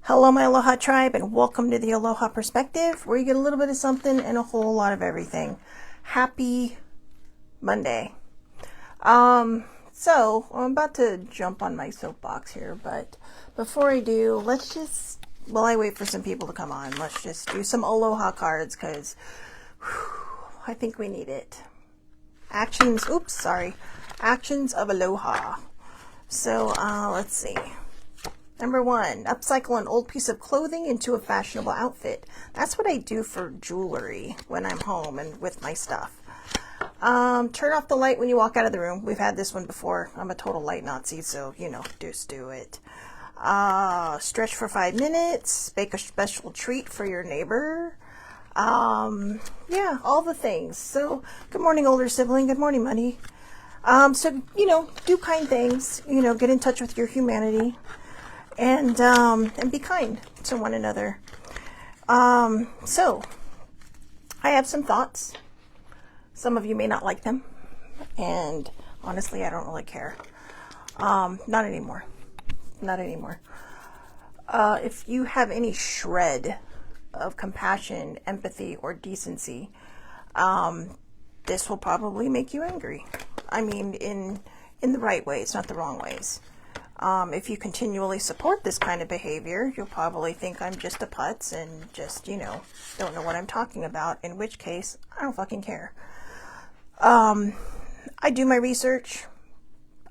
Hello, my Aloha tribe, and welcome to the Aloha Perspective, where you get a little bit of something and a whole lot of everything. Happy Monday. So I'm about to jump on my soapbox here, but before I do, while I wait for some people to come on, let's just do some Aloha cards, because I think we need it. Actions of Aloha. So, let's see. Number 1, upcycle an old piece of clothing into a fashionable outfit. That's what I do for jewelry when I'm home and with my stuff. Turn off the light when you walk out of the room. We've had this one before. I'm a total light Nazi, so, just do it. Stretch for 5 minutes. Bake a special treat for your neighbor. Yeah, all the things. So, good morning, older sibling. Good morning, money. So, do kind things. Get in touch with your humanity. And be kind to one another. So I have some thoughts. Some of you may not like them, and honestly, I don't really care. Not anymore. If you have any shred of compassion, empathy, or decency, this will probably make you angry. I mean, in the right ways, not the wrong ways. If you continually support this kind of behavior, you'll probably think I'm just a putz and just, don't know what I'm talking about, in which case, I don't fucking care. I do my research.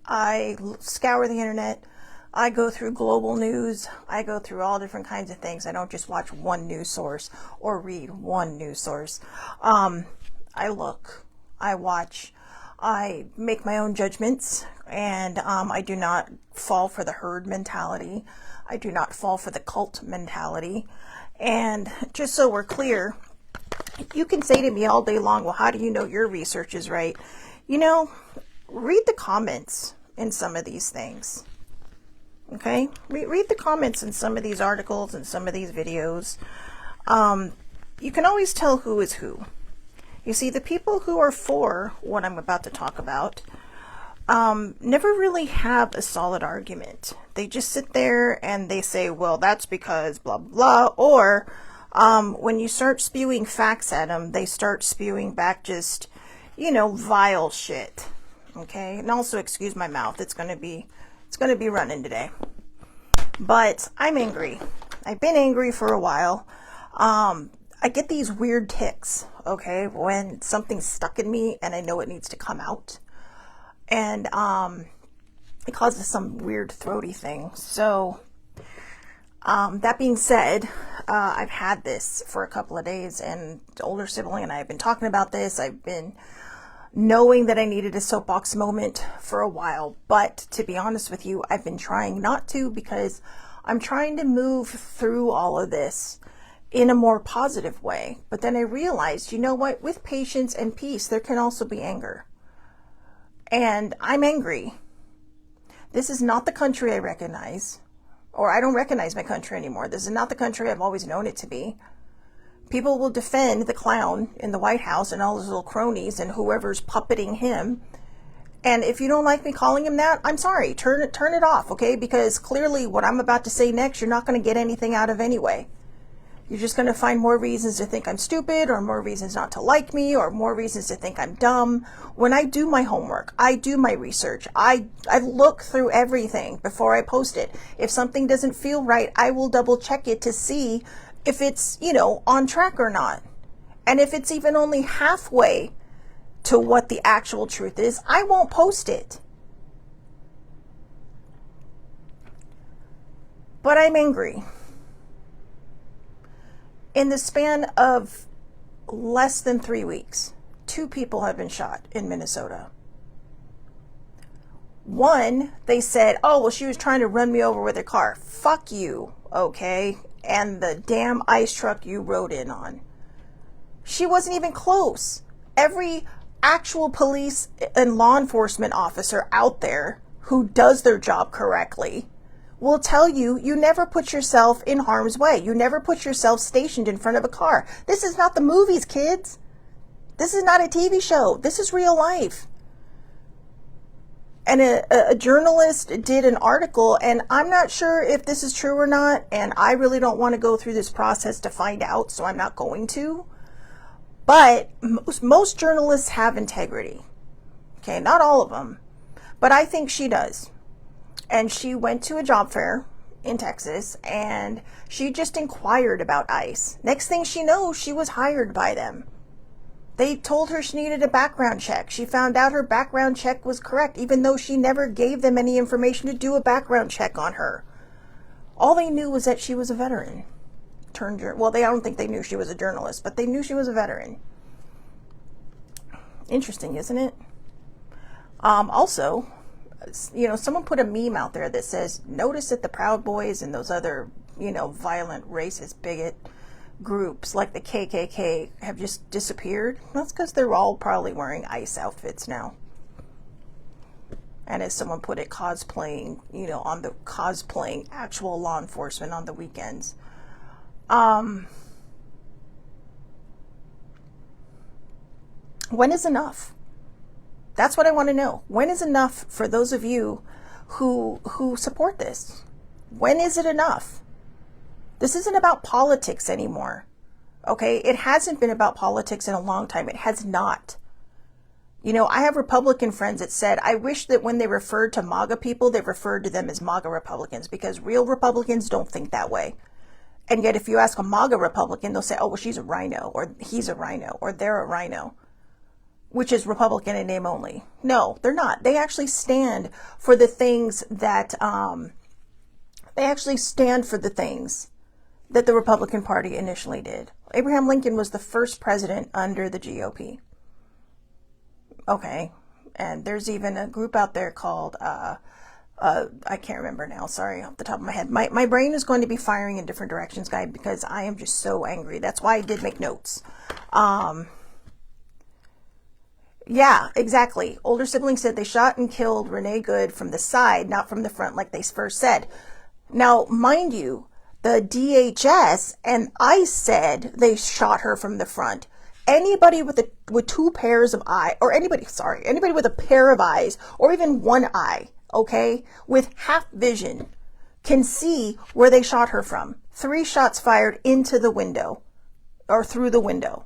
I scour the internet. I go through global news. I go through all different kinds of things. I don't just watch one news source or read one news source. I look, I watch, I make my own judgments, and I do not fall for the herd mentality. I do not fall for the cult mentality. And just so we're clear, you can say to me all day long, well, how do you know your research is right? Read the comments in some of these things. Okay? Read the comments in some of these articles and some of these videos. You can always tell who is who. You see, the people who are for what I'm about to talk about never really have a solid argument. They just sit there and they say, well, that's because blah, blah, or when you start spewing facts at them, they start spewing back just, vile shit. Okay? And also, excuse my mouth. It's going to be running today. But I'm angry. I've been angry for a while. I get these weird tics, okay, when something's stuck in me and I know it needs to come out. And it causes some weird throaty thing. So that being said, I've had this for a couple of days, and the older sibling and I have been talking about this. I've been knowing that I needed a soapbox moment for a while. But to be honest with you, I've been trying not to, because I'm trying to move through all of this in a more positive way. But then I realized, with patience and peace, there can also be anger. And I'm angry. This is not the country I recognize, or I don't recognize my country anymore. This is not the country I've always known it to be. People will defend the clown in the White House and all his little cronies and whoever's puppeting him. And if you don't like me calling him that, I'm sorry. Turn it off, okay? Because clearly what I'm about to say next, you're not going to get anything out of anyway. You're just going to find more reasons to think I'm stupid, or more reasons not to like me, or more reasons to think I'm dumb. When I do my homework, I do my research, I look through everything before I post it. If something doesn't feel right, I will double check it to see if it's, on track or not. And if it's even only halfway to what the actual truth is, I won't post it. But I'm angry. In the span of less than 3 weeks, 2 people have been shot in Minnesota. One, they said, oh, well, she was trying to run me over with her car. Fuck you, okay? And the damn ice truck you rode in on. She wasn't even close. Every actual police and law enforcement officer out there who does their job correctly will tell you, you never put yourself in harm's way. You never put yourself stationed in front of a car. This is not the movies, kids. This is not a TV show. This is real life. And a journalist did an article, and I'm not sure if this is true or not, and I really don't want to go through this process to find out, so I'm not going to. But most journalists have integrity. Okay, not all of them, but I think she does. And she went to a job fair in Texas, and she just inquired about ICE. Next thing she knows, she was hired by them. They told her she needed a background check. She found out her background check was correct, even though she never gave them any information to do a background check on her. All they knew was that she was a veteran. Well, I don't think they knew she was a journalist, but they knew she was a veteran. Interesting, isn't it? Also, someone put a meme out there that says, notice that the Proud Boys and those other, violent, racist, bigot groups like the KKK have just disappeared. That's because they're all probably wearing ICE outfits now. And as someone put it, cosplaying, cosplaying actual law enforcement on the weekends. When is enough? That's what I want to know. When is enough for those of you who support this? When is it enough? This isn't about politics anymore. Okay? It hasn't been about politics in a long time. It has not. I have Republican friends that said, I wish that when they referred to MAGA people, they referred to them as MAGA Republicans, because real Republicans don't think that way. And yet if you ask a MAGA Republican, they'll say, oh, well, she's a rhino, or he's a rhino, or they're a rhino, which is Republican in name only. No, they're not. They actually stand for the things that, that the Republican Party initially did. Abraham Lincoln was the first president under the GOP. Okay. And there's even a group out there called, I can't remember now, sorry, off the top of my head. My brain is going to be firing in different directions, guys, because I am just so angry. That's why I did make notes. Yeah, exactly. Older siblings said they shot and killed Renee Good from the side, not from the front, like they first said. Now, mind you, the DHS and ICE said they shot her from the front. Anybody with two pairs of eyes, or anybody with a pair of eyes, or even one eye, okay, with half vision, can see where they shot her from. 3 shots fired into the window, or through the window.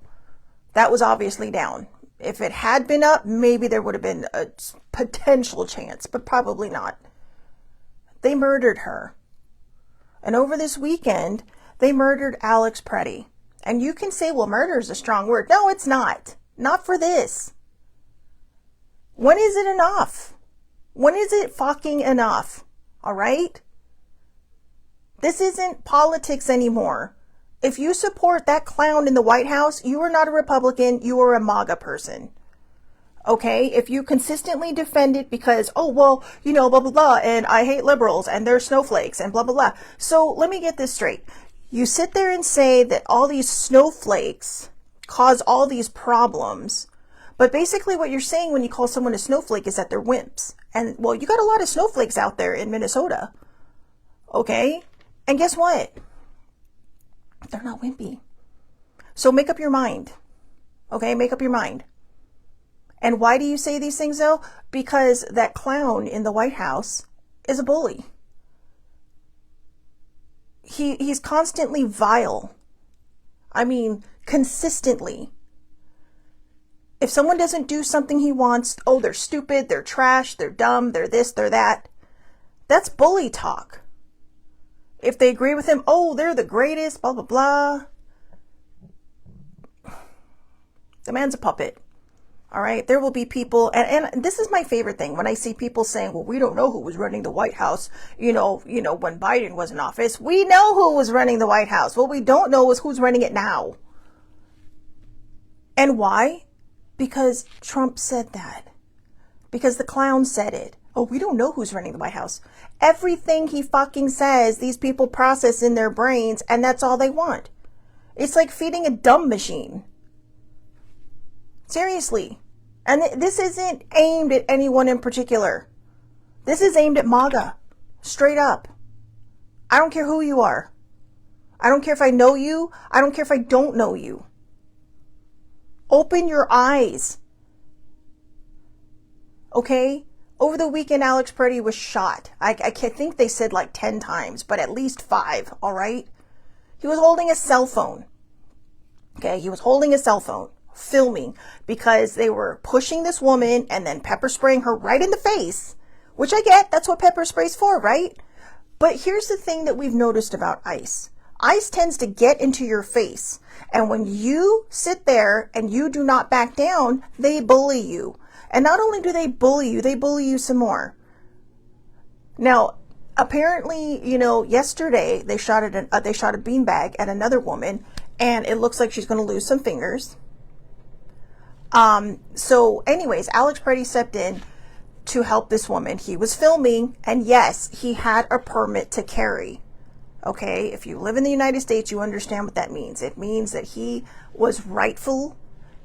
That was obviously down. If it had been up, maybe there would have been a potential chance, but probably not. They murdered her. And over this weekend, they murdered Alex Preddy. And you can say, well, murder is a strong word. No, it's not. Not for this. When is it enough? When is it fucking enough? All right? This isn't politics anymore. If you support that clown in the White House, you are not a Republican, you are a MAGA person. Okay? If you consistently defend it because, oh, well, blah, blah, blah, and I hate liberals, and they're snowflakes, and blah, blah, blah. So let me get this straight. You sit there and say that all these snowflakes cause all these problems, but basically what you're saying when you call someone a snowflake is that they're wimps. And, well, you got a lot of snowflakes out there in Minnesota. Okay? And guess what? They're not wimpy. So make up your mind. Okay, make up your mind. And why do you say these things though? Because that clown in the White House is a bully. He's constantly vile. I mean, consistently. If someone doesn't do something he wants, oh, they're stupid, they're trash, they're dumb, they're this, they're that. That's bully talk. If they agree with him, oh, they're the greatest, blah, blah, blah. The man's a puppet. All right. There will be people. And this is my favorite thing when I see people saying, well, we don't know who was running the White House, when Biden was in office. We know who was running the White House. What we don't know is who's running it now. And why? Because Trump said that. Because the clown said it. Oh, we don't know who's running the White House. Everything he fucking says, these people process in their brains, and that's all they want. It's like feeding a dumb machine. Seriously. And this isn't aimed at anyone in particular. This is aimed at MAGA. Straight up. I don't care who you are. I don't care if I know you. I don't care if I don't know you. Open your eyes. Okay? Over the weekend, Alex Preddy was shot. I can't think they said like 10 times, but at least 5, all right? He was holding a cell phone. Okay, he was holding a cell phone, filming, because they were pushing this woman and then pepper spraying her right in the face, which I get, that's what pepper spray's for, right? But here's the thing that we've noticed about ICE. ICE tends to get into your face, and when you sit there and you do not back down, they bully you. And not only do they bully you some more. Now, apparently, yesterday they shot a beanbag at another woman, and it looks like she's going to lose some fingers. So anyways, Alex Preddy stepped in to help this woman. He was filming, and yes, he had a permit to carry. Okay, if you live in the United States, you understand what that means. It means that he was rightful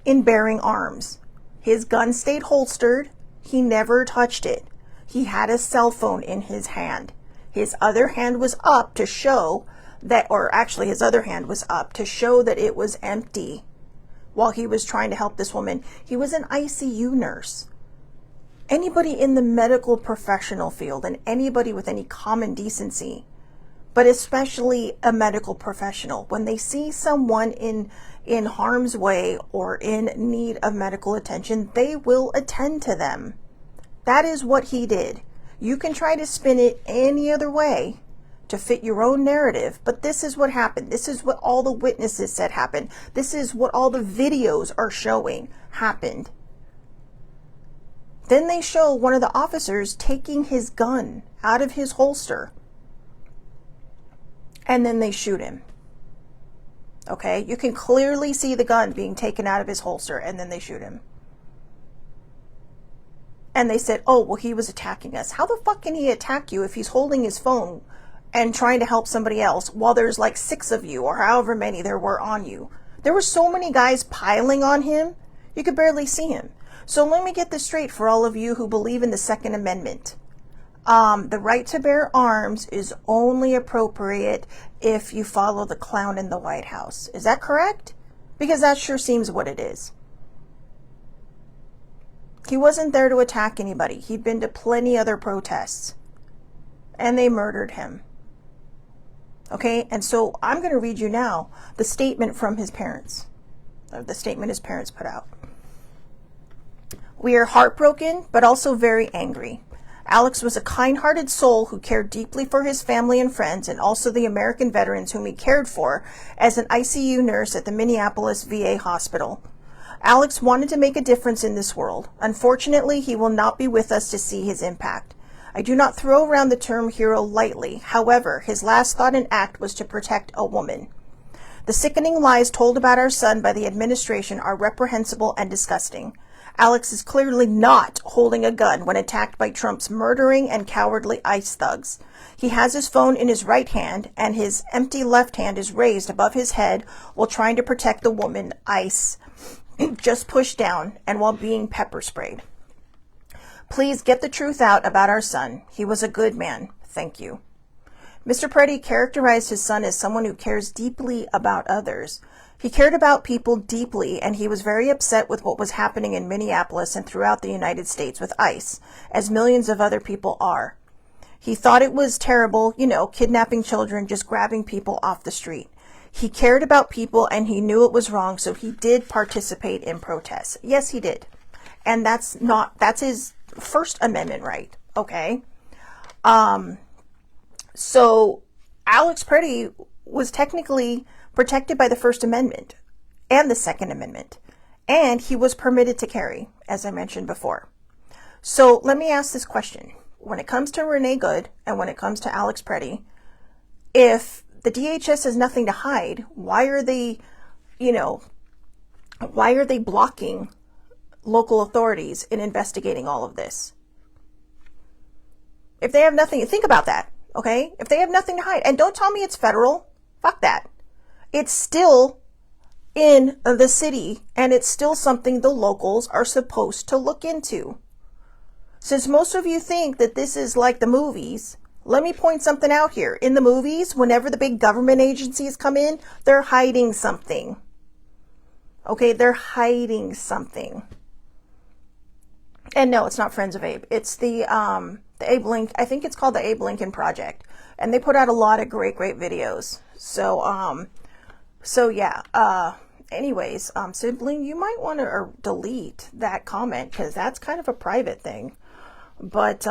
in bearing arms. His gun stayed holstered. He never touched it. He had a cell phone in his hand. His other hand was up to show that, or actually his other hand was up to show that it was empty while he was trying to help this woman. He was an ICU nurse. Anybody in the medical professional field and anybody with any common decency, but especially a medical professional, when they see someone in harm's way or in need of medical attention, they will attend to them. That is what he did. You can try to spin it any other way to fit your own narrative, but this is what happened. This is what all the witnesses said happened. This is what all the videos are showing happened. Then they show one of the officers taking his gun out of his holster, and then they shoot him. Okay, you can clearly see the gun being taken out of his holster, and then they shoot him. And they said, oh, well, he was attacking us. How the fuck can he attack you if he's holding his phone and trying to help somebody else while there's like 6 of you or however many there were on you? There were so many guys piling on him, you could barely see him. So let me get this straight for all of you who believe in the Second Amendment. The right to bear arms is only appropriate if you follow the clown in the White House. Is that correct? Because that sure seems what it is. He wasn't there to attack anybody. He'd been to plenty other protests. And they murdered him. Okay, and so I'm going to read you now the statement from his parents. The statement his parents put out. We are heartbroken, but also very angry. Alex was a kind-hearted soul who cared deeply for his family and friends, and also the American veterans whom he cared for as an ICU nurse at the Minneapolis VA hospital. Alex wanted to make a difference in this world. Unfortunately, he will not be with us to see his impact. I do not throw around the term hero lightly. However, his last thought and act was to protect a woman. The sickening lies told about our son by the administration are reprehensible and disgusting. Alex is clearly not holding a gun when attacked by Trump's murdering and cowardly ICE thugs. He has his phone in his right hand, and his empty left hand is raised above his head while trying to protect the woman ICE just pushed down and while being pepper sprayed. Please get the truth out about our son. He was a good man. Thank you. Mr. Preddy characterized his son as someone who cares deeply about others. He cared about people deeply, and he was very upset with what was happening in Minneapolis and throughout the United States with ICE, as millions of other people are. He thought it was terrible, kidnapping children, just grabbing people off the street. He cared about people, and he knew it was wrong, so he did participate in protests. Yes, he did. And that's his First Amendment right, okay? So Alex Preddy was technically protected by the First Amendment and the Second Amendment, and he was permitted to carry, as I mentioned before. So let me ask this question. When it comes to Renee Good and when it comes to Alex Preddy, if the DHS has nothing to hide, why are they blocking local authorities in investigating all of this? If they have nothing, think about that, okay? If they have nothing to hide, and don't tell me it's federal, fuck that. It's still in the city, and it's still something the locals are supposed to look into. Since most of you think that this is like the movies, let me point something out here. In the movies, whenever the big government agencies come in, they're hiding something. Okay, they're hiding something. And no, it's not Friends of Abe. It's the Abe Lincoln. I think it's called the Abe Lincoln Project, and they put out a lot of great videos. So yeah. Anyways, sibling, you might want to delete that comment because that's kind of a private thing. But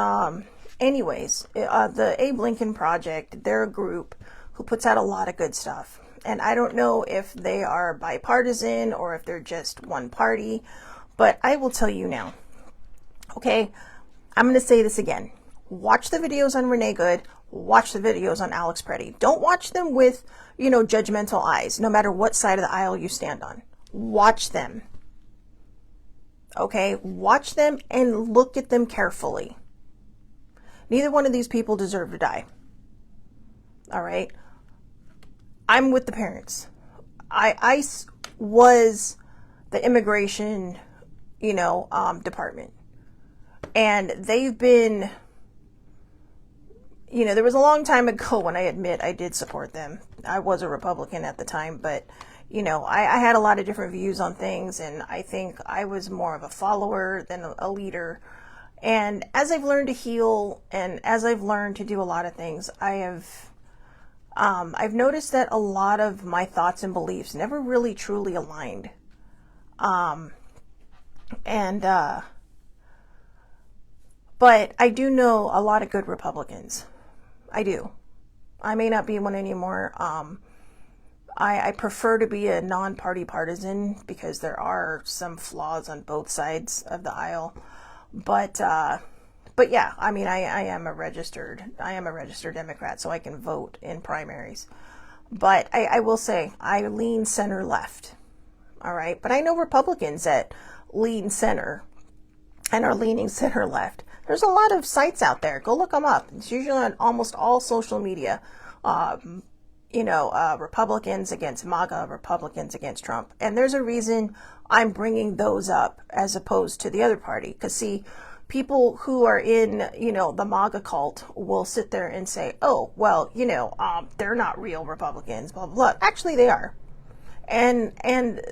anyways, the Abe Lincoln Project, they're a group who puts out a lot of good stuff. And I don't know if they are bipartisan or if they're just one party, but I will tell you now. Okay, I'm going to say this again. Watch the videos on Renee Good. Watch the videos on Alex Preddy. Don't watch them with, judgmental eyes, no matter what side of the aisle you stand on. Watch them. Okay, watch them and look at them carefully. Neither one of these people deserve to die. All right. I'm with the parents. I was the immigration, department. And they've been, there was a long time ago when I admit I did support them. I was a Republican at the time, but, I had a lot of different views on things, and I think I was more of a follower than a leader. And as I've learned to heal and as I've learned to do a lot of things, I've noticed that a lot of my thoughts and beliefs never really truly aligned. But I do know a lot of good Republicans. I do. I may not be one anymore. I prefer to be a non-party partisan because there are some flaws on both sides of the aisle. But yeah, I mean, I am a registered Democrat, so I can vote in primaries. But I will say I lean center left. All right. But I know Republicans that lean center and are leaning center left. There's a lot of sites out there. Go look them up. It's usually on almost all social media. Republicans against MAGA, Republicans against Trump. And there's a reason I'm bringing those up as opposed to the other party. Because, see, people who are in, the MAGA cult will sit there and say, oh, well, they're not real Republicans, blah, blah, blah. Actually, they are. And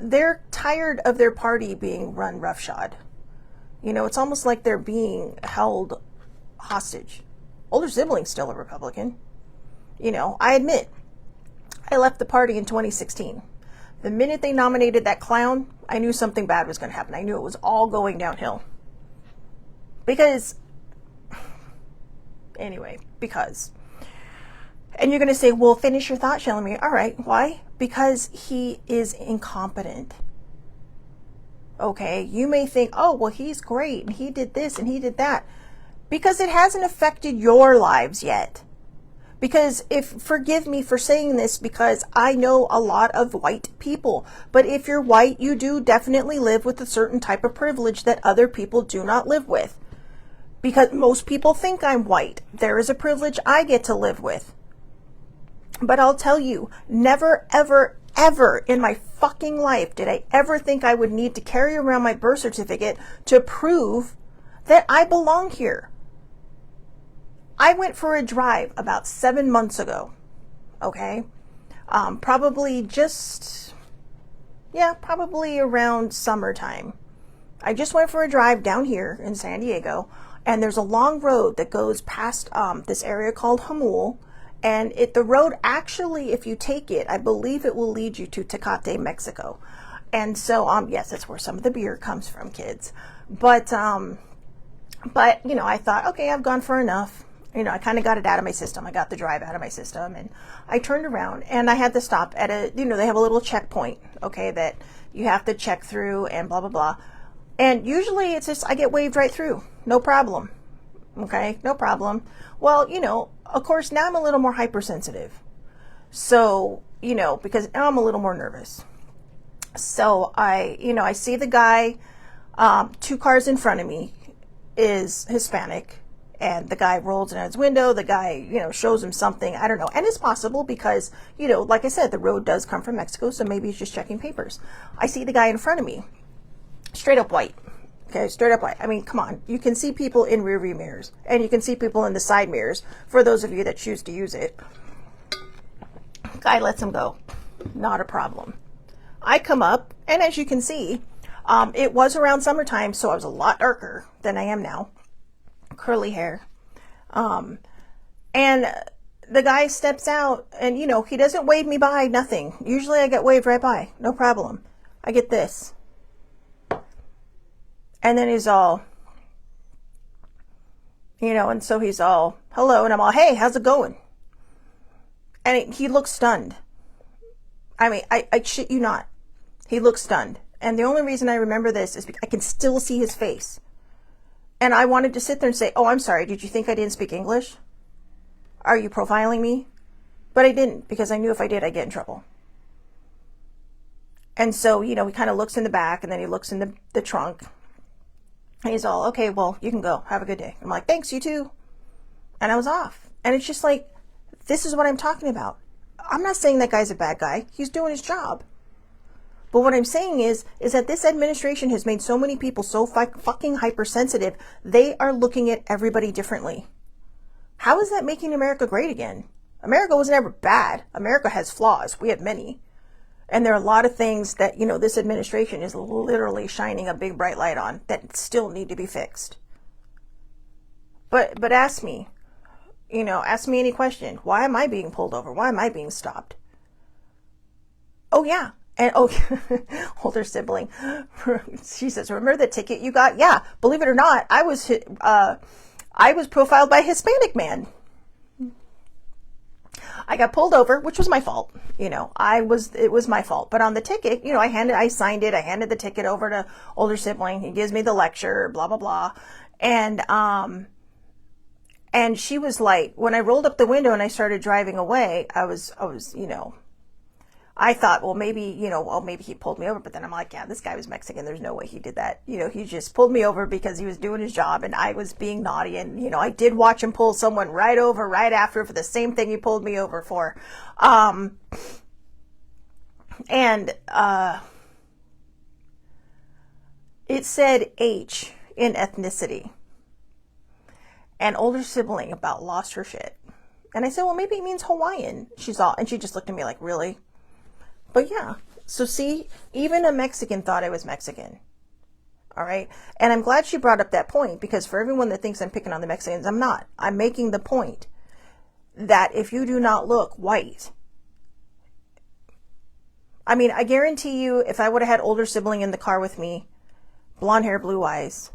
they're tired of their party being run roughshod. It's almost like they're being held hostage. Older sibling's still a Republican. I admit, I left the party in 2016. The minute they nominated that clown, I knew something bad was going to happen. I knew it was all going downhill. Because, and you're going to say, well, finish your thought, Shalomir. All right, why? Because he is incompetent. Okay, you may think, oh, well, he's great, and he did this, and he did that. Because it hasn't affected your lives yet. Because forgive me for saying this, because I know a lot of white people. But if you're white, you do definitely live with a certain type of privilege that other people do not live with. Because most people think I'm white. There is a privilege I get to live with. But I'll tell you, never, ever, ever in my fucking life did I ever think I would need to carry around my birth certificate to prove that I belong here. I went for a drive about 7 months ago. Okay. Probably around summertime. I just went for a drive down here in San Diego, and there's a long road that goes past this area called Hamul. And the road actually, if you take it, I believe it will lead you to Tecate, Mexico. And so, yes, that's where some of the beer comes from, kids. But I thought, okay, I've gone for enough. I kind of got it out of my system. I got the drive out of my system, and I turned around and I had to stop at they have a little checkpoint, okay, that you have to check through and blah, blah, blah. And usually it's just, I get waved right through. No problem. Okay, no problem. Well, of course, now I'm a little more hypersensitive. So, because now I'm a little more nervous. So I see the guy, 2 cars in front of me is Hispanic, and the guy rolls down his window. The guy, shows him something. I don't know. And it's possible because, like I said, the road does come from Mexico. So maybe he's just checking papers. I see the guy in front of me, straight up white. Okay, straight up white. I mean, come on. You can see people in rear view mirrors, and you can see people in the side mirrors, for those of you that choose to use it. Guy lets him go. Not a problem. I come up, and as you can see, It was around summertime, so I was a lot darker than I am now. Curly hair. And the guy steps out and, you know, he doesn't wave me by, nothing. Usually I get waved right by, no problem. I get this. And then he's all, you know, and so he's all, hello. And I'm all, hey, how's it going? And he looks stunned. I mean, I shit you not. He looks stunned. And the only reason I remember this is because I can still see his face. And I wanted to sit there and say, oh, I'm sorry. Did you think I didn't speak English? Are you profiling me? But I didn't, because I knew if I did, I'd get in trouble. And so, you know, he kind of looks in the back and then he looks in the trunk. And he's all, okay, well, you can go. Have a good day. I'm like, thanks, you too. And I was off. And it's just like, this is what I'm talking about. I'm not saying that guy's a bad guy. He's doing his job. But what I'm saying is that this administration has made so many people so fucking hypersensitive, they are looking at everybody differently. How is that making America great again? America was never bad. America has flaws. We have many. And there are a lot of things that, you know, this administration is literally shining a big bright light on that still need to be fixed. But ask me, you know, ask me any question. Why am I being pulled over? Why am I being stopped? Oh, yeah. And older sibling, she says, remember the ticket you got? Yeah, believe it or not, I was profiled by a Hispanic man. I got pulled over, which was my fault. You know, it was my fault. But on the ticket, you know, I signed it. I handed the ticket over to older sibling. He gives me the lecture, blah, blah, blah. And she was like, when I rolled up the window and I started driving away, I was, you know, I thought, well, maybe, you know, well, maybe he pulled me over. But then I'm like, yeah, this guy was Mexican. There's no way he did that. You know, he just pulled me over because he was doing his job and I was being naughty. And, you know, I did watch him pull someone right over right after for the same thing he pulled me over for. It said H in ethnicity. And older sibling about lost her shit. And I said, well, maybe it means Hawaiian. And she just looked at me like, really? But yeah, so see, even a Mexican thought I was Mexican. All right. And I'm glad she brought up that point, because for everyone that thinks I'm picking on the Mexicans, I'm not. I'm making the point that if you do not look white, I mean, I guarantee you, if I would have had older sibling in the car with me, blonde hair, blue eyes,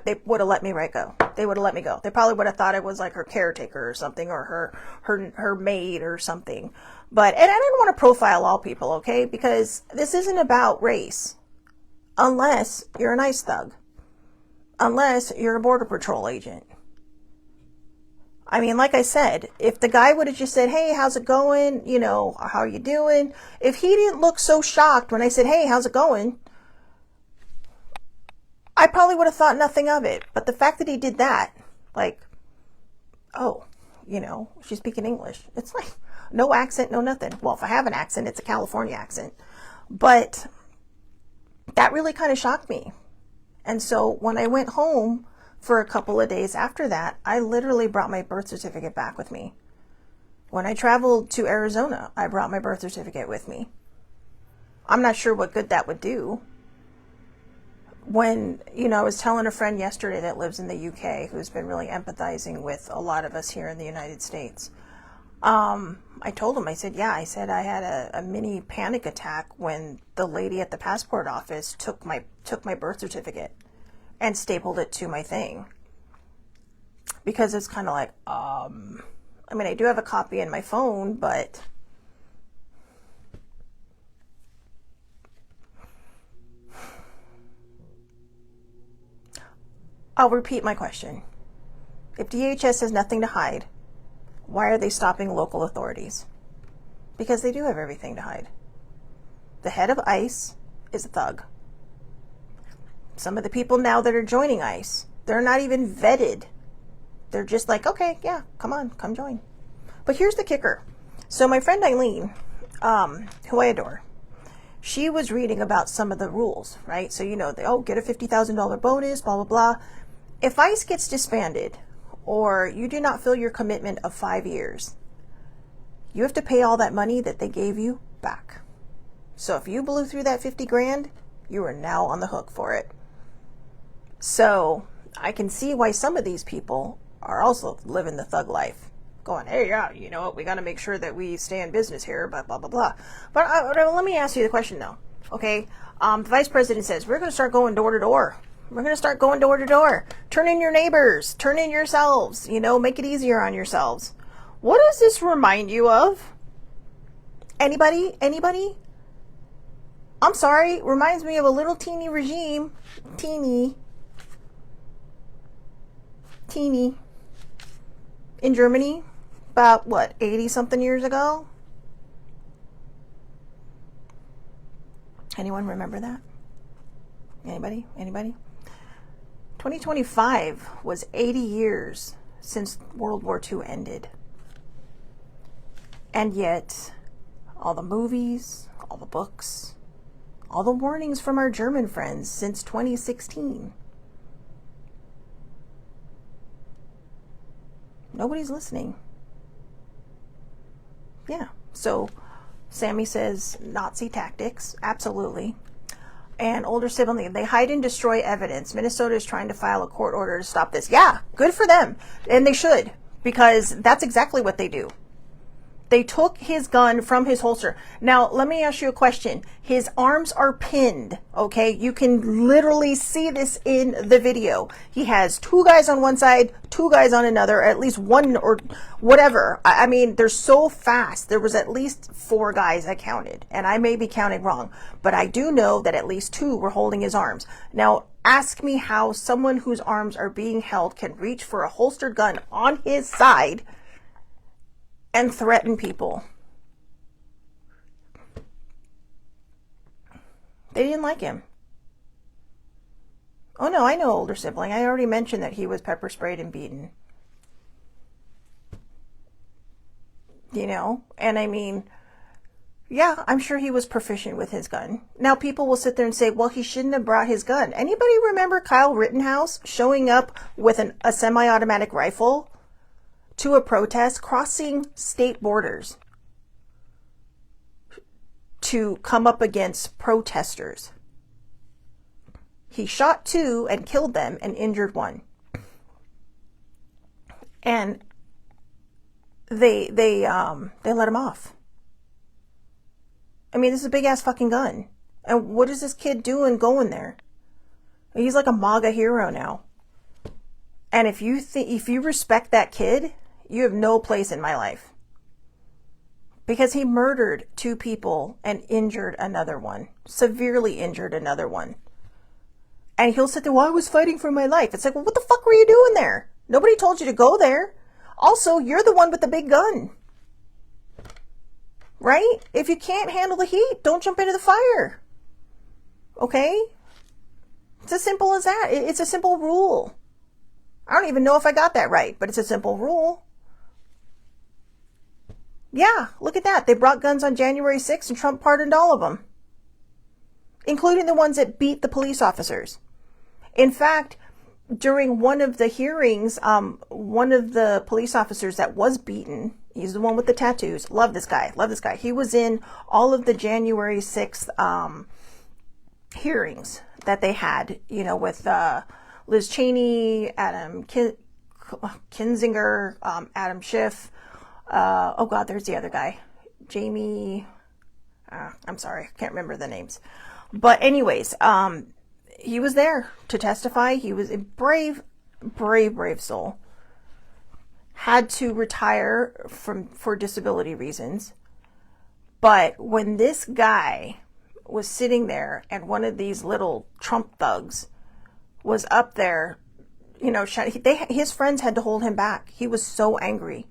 they would have let me go. They would have let me go. They probably would have thought I was like her caretaker or something, or her maid or something. And I didn't want to profile all people, okay? Because this isn't about race. Unless you're an ICE thug. Unless you're a Border Patrol agent. I mean, like I said, if the guy would have just said, hey, how's it going? You know, how are you doing? If he didn't look so shocked when I said, hey, how's it going? I probably would have thought nothing of it. But the fact that he did that, like, oh, you know, she's speaking English. It's like, no accent, no nothing. Well, if I have an accent, it's a California accent. But that really kind of shocked me. And so when I went home for a couple of days after that, I literally brought my birth certificate back with me. When I traveled to Arizona, I brought my birth certificate with me. I'm not sure what good that would do. When, you know, I was telling a friend yesterday that lives in the UK who's been really empathizing with a lot of us here in the United States. I told him, I said, I had a mini panic attack when the lady at the passport office took my birth certificate and stapled it to my thing. Because it's kind of like, I mean, I do have a copy in my phone, but I'll repeat my question. If DHS has nothing to hide, why are they stopping local authorities? Because they do have everything to hide. The head of ICE is a thug. Some of the people now that are joining ICE, they're not even vetted. They're just like, okay, yeah, come on, come join. But here's the kicker. So my friend Eileen, who I adore, she was reading about some of the rules, right? So, you know, get a $50,000 bonus, blah, blah, blah. If ICE gets disbanded, or you do not fill your commitment of 5 years, you have to pay all that money that they gave you back. So if you blew through that 50 grand, You are now on the hook for it. So I can see why some of these people are also living the thug life, going, hey, yeah, you know what, we got to make sure that we stay in business here, blah, blah, blah, blah. But let me ask you the question, though. Okay, the vice president says, we're going to start going door to door. We're going to start going door to door. Turn in your neighbors. Turn in yourselves. You know, make it easier on yourselves. What does this remind you of? Anybody? Anybody? I'm sorry. Reminds me of a little teeny regime. Teeny. In Germany. About, what, 80-something years ago? Anyone remember that? Anybody? Anybody? 2025 was 80 years since World War II ended. And yet, all the movies, all the books, all the warnings from our German friends since 2016. Nobody's listening. Yeah, so Sammy says Nazi tactics, absolutely. And older sibling, they hide and destroy evidence. Minnesota is trying to file a court order to stop this. Yeah, good for them. And they should, because that's exactly what they do. They took his gun from his holster. Now, let me ask you a question. His arms are pinned, okay? You can literally see this in the video. He has two guys on one side, two guys on another, at least one or whatever. I mean, they're so fast. There was at least 4 guys I counted, and I may be counting wrong, but I do know that at least 2 were holding his arms. Now, ask me how someone whose arms are being held can reach for a holstered gun on his side and threaten people. They didn't like him. Oh no, I know older sibling. I already mentioned that he was pepper sprayed and beaten. You know, and I mean, yeah, I'm sure he was proficient with his gun. Now people will sit there and say, well, he shouldn't have brought his gun. Anybody remember Kyle Rittenhouse showing up with a semi-automatic rifle to a protest, crossing state borders to come up against protesters? He shot 2 and killed them and injured 1. And they let him off. I mean, this is a big ass fucking gun. And what is this kid doing going there? He's like a MAGA hero now. And if you respect that kid, you have no place in my life. Because he murdered 2 people and injured another one. Severely injured another one. And he'll sit there, well, I was fighting for my life. It's like, well, what the fuck were you doing there? Nobody told you to go there. Also, you're the one with the big gun. Right? If you can't handle the heat, don't jump into the fire. Okay? It's as simple as that. It's a simple rule. I don't even know if I got that right, but it's a simple rule. Yeah, look at that. They brought guns on January 6th and Trump pardoned all of them, including the ones that beat the police officers. In fact, during one of the hearings, one of the police officers that was beaten, he's the one with the tattoos. Love this guy. Love this guy. He was in all of the January 6th hearings that they had, you know, with Liz Cheney, Adam Kinzinger, Adam Schiff. Oh God, there's the other guy, Jamie. I'm sorry, I can't remember the names. But anyways, he was there to testify. He was a brave soul. Had to retire for disability reasons. But when this guy was sitting there and one of these little Trump thugs was up there, you know, his friends had to hold him back. He was so angry.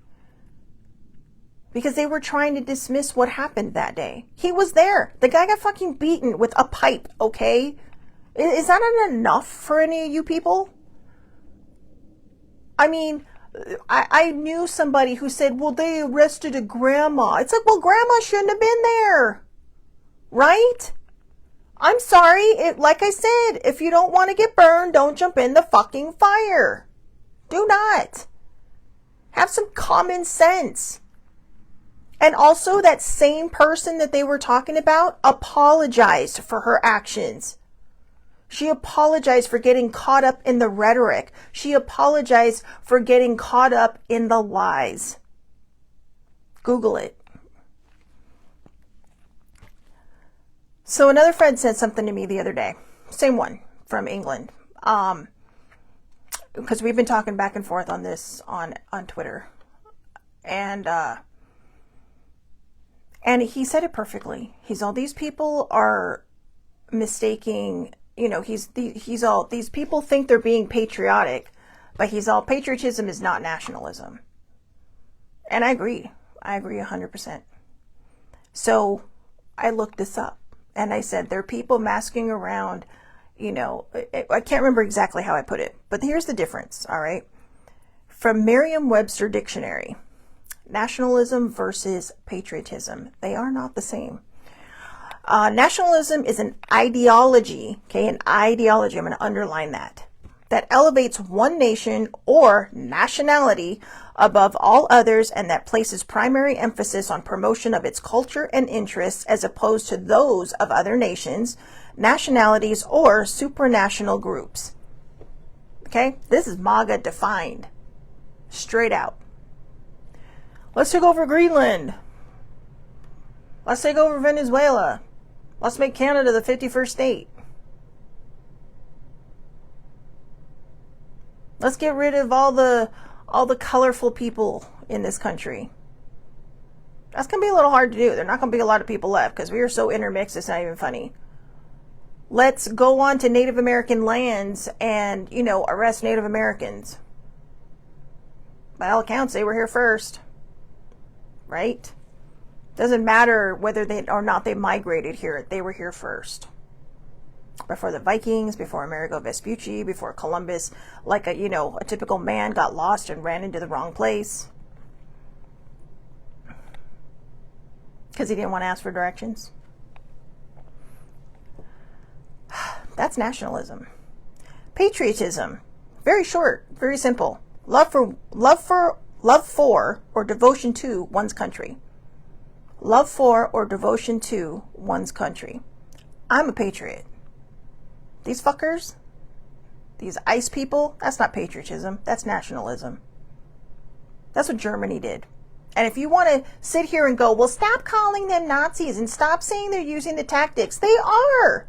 Because they were trying to dismiss what happened that day. He was there. The guy got fucking beaten with a pipe, okay? Is that not enough for any of you people? I mean, I knew somebody who said, well, they arrested a grandma. It's like, well, grandma shouldn't have been there. Right? I'm sorry. Like I said, if you don't want to get burned, don't jump in the fucking fire. Do not. Have some common sense. And also, that same person that they were talking about apologized for her actions. She apologized for getting caught up in the rhetoric. She apologized for getting caught up in the lies. Google it. So another friend said something to me the other day. Same one from England. Because we've been talking back and forth on this on Twitter. And he said it perfectly. He's all, these people are mistaking, he's all, these people think they're being patriotic, but he's all, patriotism is not nationalism. And I agree 100%. So I looked this up and I said, there are people masking around, I can't remember exactly how I put it, but here's the difference. All right. From Merriam-Webster dictionary, nationalism versus patriotism, they are not the same. Nationalism is an ideology, okay, an ideology, I'm going to underline that elevates one nation or nationality above all others and that places primary emphasis on promotion of its culture and interests as opposed to those of other nations, nationalities, or supranational groups. Okay, this is MAGA defined, straight out. Let's take over Greenland. Let's take over Venezuela. Let's make Canada the 51st state. Let's get rid of all the colorful people in this country. That's going to be a little hard to do. There are not going to be a lot of people left because we are so intermixed, it's not even funny. Let's go on to Native American lands and, arrest Native Americans. By all accounts, they were here first. Right? Doesn't matter whether they or not they migrated here. They were here first. Before the Vikings, before Amerigo Vespucci, before Columbus, like a typical man got lost and ran into the wrong place. Because he didn't want to ask for directions. That's nationalism. Patriotism. Very short, very simple. Love for or devotion to one's country. Love for or devotion to one's country. I'm a patriot. These fuckers, these ICE people, that's not patriotism. That's nationalism. That's what Germany did. And if you want to sit here and go, well, stop calling them Nazis and stop saying they're using the tactics. They are.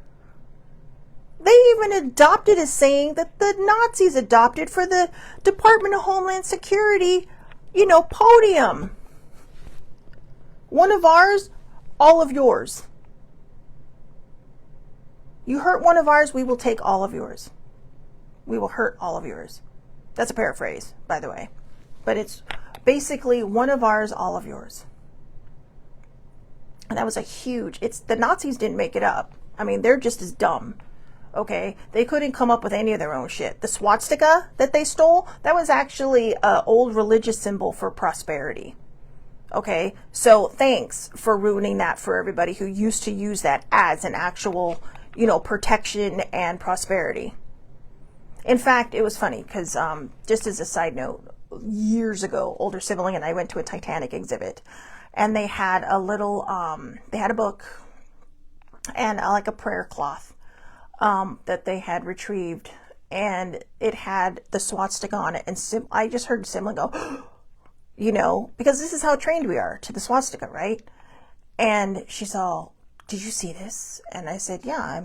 They even adopted a saying that the Nazis adopted for the Department of Homeland Security, podium. One of ours, all of yours. You hurt one of ours, we will take all of yours. We will hurt all of yours. That's a paraphrase, by the way. But it's basically one of ours, all of yours. And that was the Nazis didn't make it up. I mean, they're just as dumb. Okay, they couldn't come up with any of their own shit. The swastika that they stole, that was actually an old religious symbol for prosperity. Okay, so thanks for ruining that for everybody who used to use that as an actual, protection and prosperity. In fact, it was funny because just as a side note, years ago, older sibling and I went to a Titanic exhibit, and they had a little, they had a book and like a prayer cloth that they had retrieved, and it had the swastika on it, and I just heard sibling go, because this is how trained we are to the swastika, right? And she's all, did you see this? And I said, yeah,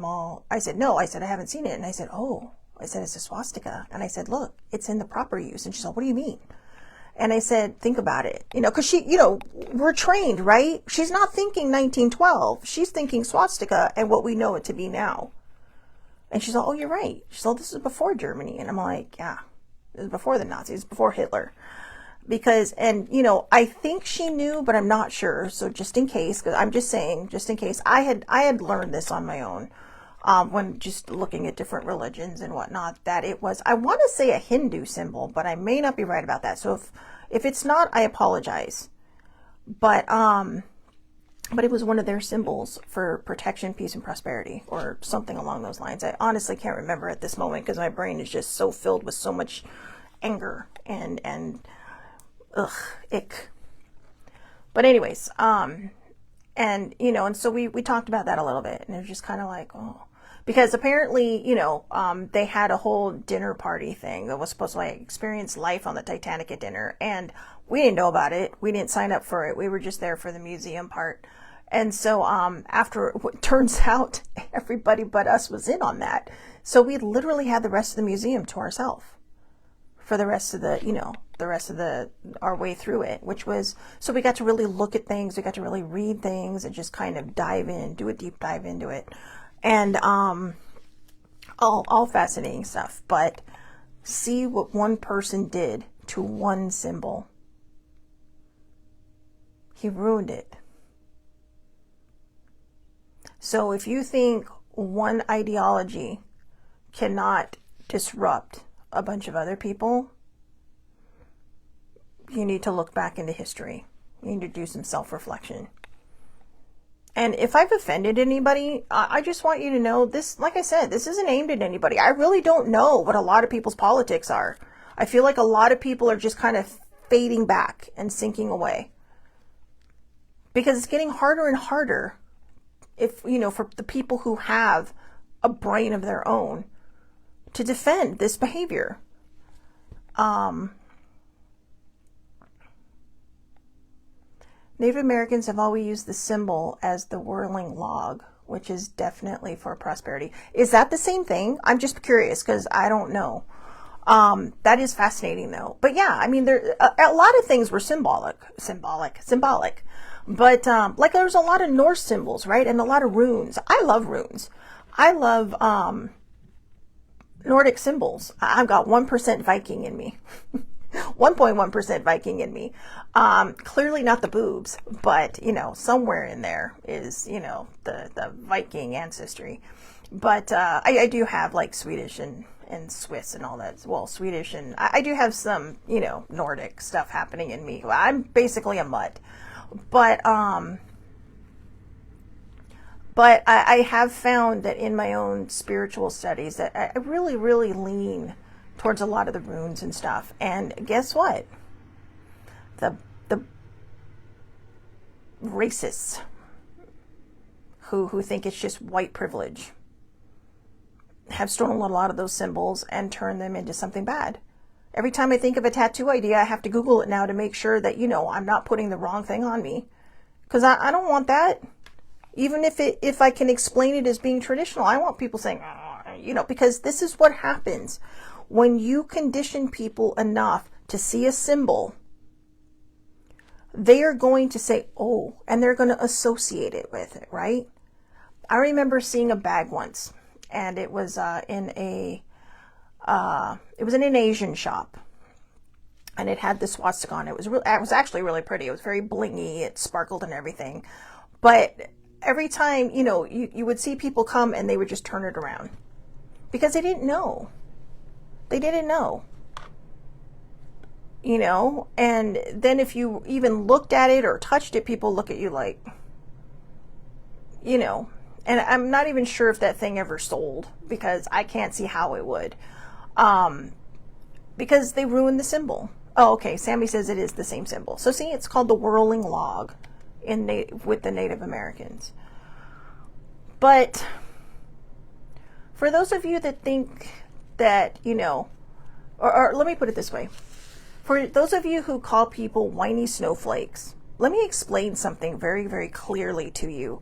I said, no, I said, I haven't seen it. And I said, oh, I said, it's a swastika. And I said, look, it's in the proper use. And she's all, what do you mean? And I said, think about it, because she, we're trained, right? She's not thinking 1912. She's thinking swastika and what we know it to be now. And she's all, oh, you're right. She's all, this is before Germany. And I'm like, yeah, this is before the Nazis, before Hitler. Because, and, I think she knew, but I'm not sure. So just in case, because I'm just saying, just in case, I had learned this on my own, when just looking at different religions and whatnot, that it was, I want to say a Hindu symbol, but I may not be right about that. So if it's not, I apologize. But it was one of their symbols for protection, peace, and prosperity, or something along those lines. I honestly can't remember at this moment because my brain is just so filled with so much anger and ick. But anyways, and so we talked about that a little bit, and it was just kind of like, oh, Because apparently, they had a whole dinner party thing that was supposed to like experience life on the Titanic at dinner. And we didn't know about it. We didn't sign up for it. We were just there for the museum part. And so after it turns out everybody but us was in on that. So we literally had the rest of the museum to ourselves for the rest of our way through it, which was, so we got to really look at things. We got to really read things and just kind of dive in, do a deep dive into it. And all fascinating stuff. But see what one person did to one symbol. He ruined it. So if you think one ideology cannot disrupt a bunch of other people, you need to look back into history. You need to do some self-reflection. And if I've offended anybody, I just want you to know this, like I said, this isn't aimed at anybody. I really don't know what a lot of people's politics are. I feel like a lot of people are just kind of fading back and sinking away. Because it's getting harder and harder for the people who have a brain of their own to defend this behavior. Native Americans have always used the symbol as the whirling log, which is definitely for prosperity. Is that the same thing? I'm just curious because I don't know. That is fascinating though. But yeah, I mean, there a lot of things were symbolic. But like there's a lot of Norse symbols, right? And a lot of runes. I love runes. I love Nordic symbols. I've got 1% Viking in me. 1.1% Viking in me. Clearly not the boobs, but somewhere in there is, the Viking ancestry. But I do have like Swedish and Swiss and all that. Well, Swedish, and I do have some, Nordic stuff happening in me. I'm basically a mutt. But I have found that in my own spiritual studies that I really, really lean towards a lot of the runes and stuff. And guess what? The racists who think it's just white privilege have stolen a lot of those symbols and turned them into something bad. Every time I think of a tattoo idea, I have to Google it now to make sure that, I'm not putting the wrong thing on me. Because I don't want that. Even if I can explain it as being traditional, I want people saying, because this is what happens. When you condition people enough to see a symbol, they are going to say, oh, and they're going to associate it with it, right? I remember seeing a bag once, and it was in an Asian shop, and it had this swastika on it. It was actually really pretty. It was very blingy. It sparkled and everything. But every time, you would see people come and they would just turn it around because they didn't know. They didn't know. And then if you even looked at it or touched it, people look at you like, and I'm not even sure if that thing ever sold because I can't see how it would. Because they ruined the symbol. Oh, okay. Sammy says it is the same symbol. So see, it's called the whirling log with the Native Americans. But for those of you that think that, or let me put it this way. For those of you who call people whiny snowflakes, let me explain something very, very clearly to you.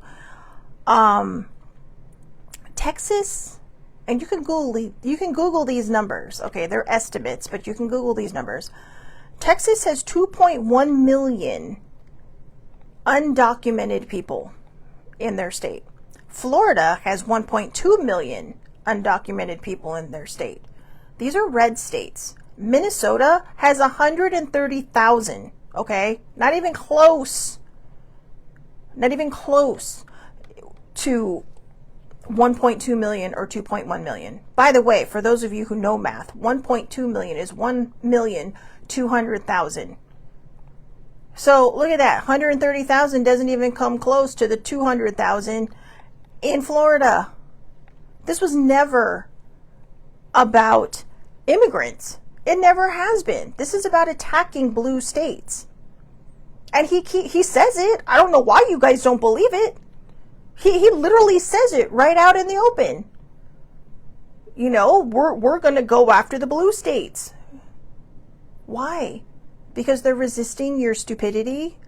Texas, and you can Google these numbers. Okay, they're estimates, but you can Google these numbers. Texas has 2.1 million undocumented people in their state. Florida has 1.2 million undocumented people in their state. These are red states. Minnesota has 130,000. Okay, not even close to 1.2 million or 2.1 million. By the way, for those of you who know math, 1.2 million is 1,200,000. So look at that. 130,000 doesn't even come close to the 200,000 in Florida. This was never about immigrants. It never has been. This is about attacking blue states. And he says it. I don't know why you guys don't believe it. He literally says it right out in the open. You know, we're going to go after the blue states. Why? Because they're resisting your stupidity?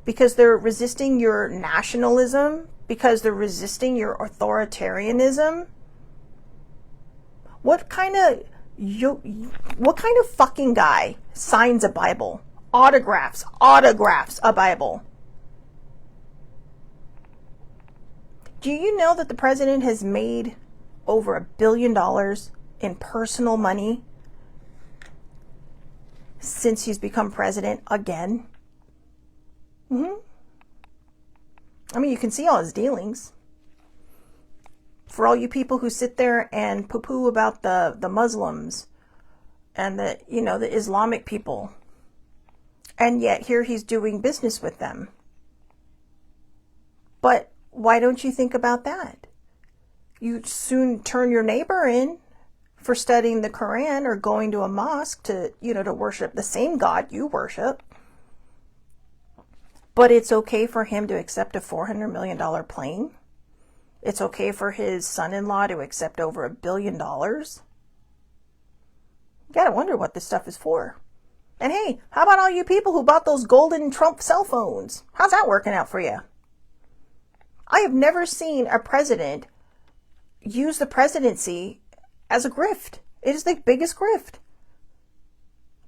Because they're resisting your nationalism? Because they're resisting your authoritarianism? What kind of fucking guy signs a Bible? Autographs a Bible? Do you know that the president has made over $1 billion in personal money since he's become president again? I mean, you can see all his dealings. For all you people who sit there and poo-poo about the Muslims and the Islamic people, and yet here he's doing business with them. But why don't you think about that? You soon turn your neighbor in for studying the Quran or going to a mosque to worship the same God you worship. But it's okay for him to accept a $400 million plane. It's okay for his son-in-law to accept over $1 billion. You gotta wonder what this stuff is for. And hey, how about all you people who bought those golden Trump cell phones? How's that working out for you? I have never seen a president use the presidency as a grift. It is the biggest grift.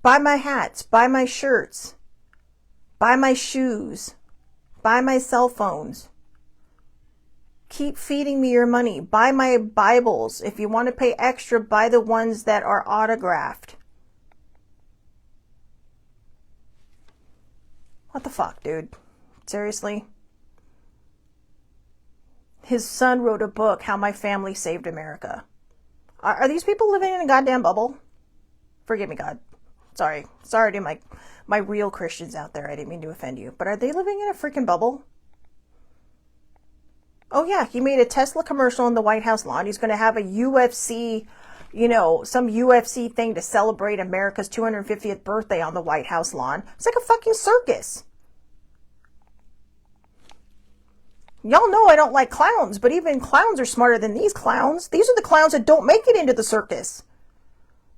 Buy my hats, buy my shirts, buy my shoes, buy my cell phones. Keep feeding me your money. Buy my Bibles. If you want to pay extra, buy the ones that are autographed. What the fuck, dude? Seriously? His son wrote a book, How My Family Saved America. Are these people living in a goddamn bubble? Forgive me, God. Sorry to my real Christians out there. I didn't mean to offend you. But are they living in a freaking bubble? Oh yeah, he made a Tesla commercial in the White House lawn. He's going to have a UFC, some UFC thing to celebrate America's 250th birthday on the White House lawn. It's like a fucking circus. Y'all know I don't like clowns, but even clowns are smarter than these clowns. These are the clowns that don't make it into the circus.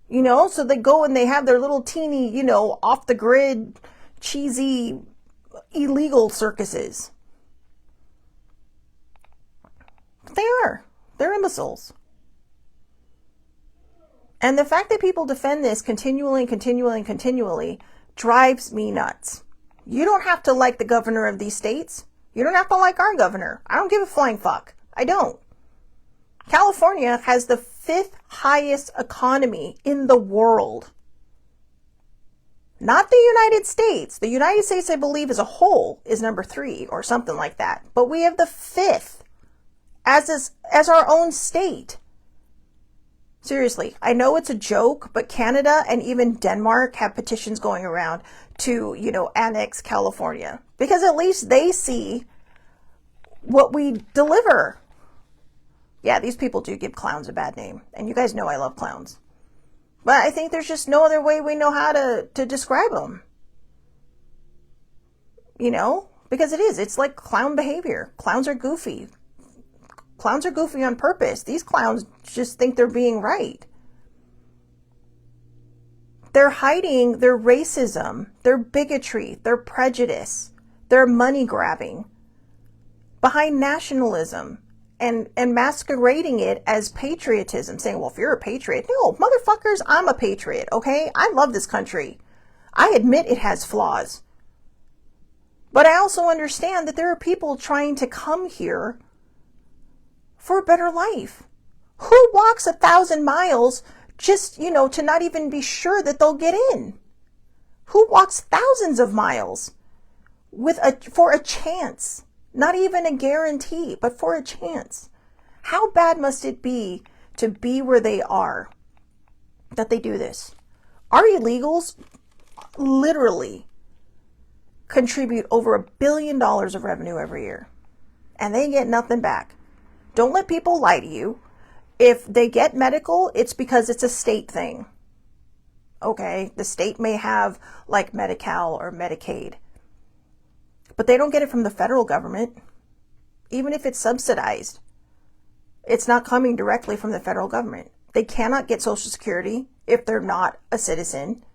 So they go and they have their little teeny, off the grid, cheesy, illegal circuses. They are. They're imbeciles. And the fact that people defend this continually drives me nuts. You don't have to like the governor of these states. You don't have to like our governor. I don't give a flying fuck. I don't. California has the 5th highest economy in the world. Not the United States. The United States, I believe, as a whole is number 3 or something like that. But we have the 5th as our own state. Seriously, I know it's a joke, but Canada and even Denmark have petitions going around to, annex California. Because at least they see what we deliver. Yeah, these people do give clowns a bad name. And you guys know I love clowns. But I think there's just no other way we know how to describe them. Because it's like clown behavior. Clowns are goofy. Clowns are goofy on purpose. These clowns just think they're being right. They're hiding their racism, their bigotry, their prejudice, their money grabbing behind nationalism and masquerading it as patriotism, saying, well, if you're a patriot, no, motherfuckers, I'm a patriot, okay? I love this country. I admit it has flaws. But I also understand that there are people trying to come here for a better life. Who walks 1,000 miles just, to not even be sure that they'll get in? Who walks thousands of miles for a chance? Not even a guarantee, but for a chance. How bad must it be to be where they are that they do this? Our illegals literally contribute over $1 billion of revenue every year, and they get nothing back. Don't let people lie to you. If they get medical, it's because it's a state thing. Okay, the state may have like Medi-Cal or Medicaid, but they don't get it from the federal government, even if it's subsidized. It's not coming directly from the federal government. They cannot get Social Security if they're not a citizen.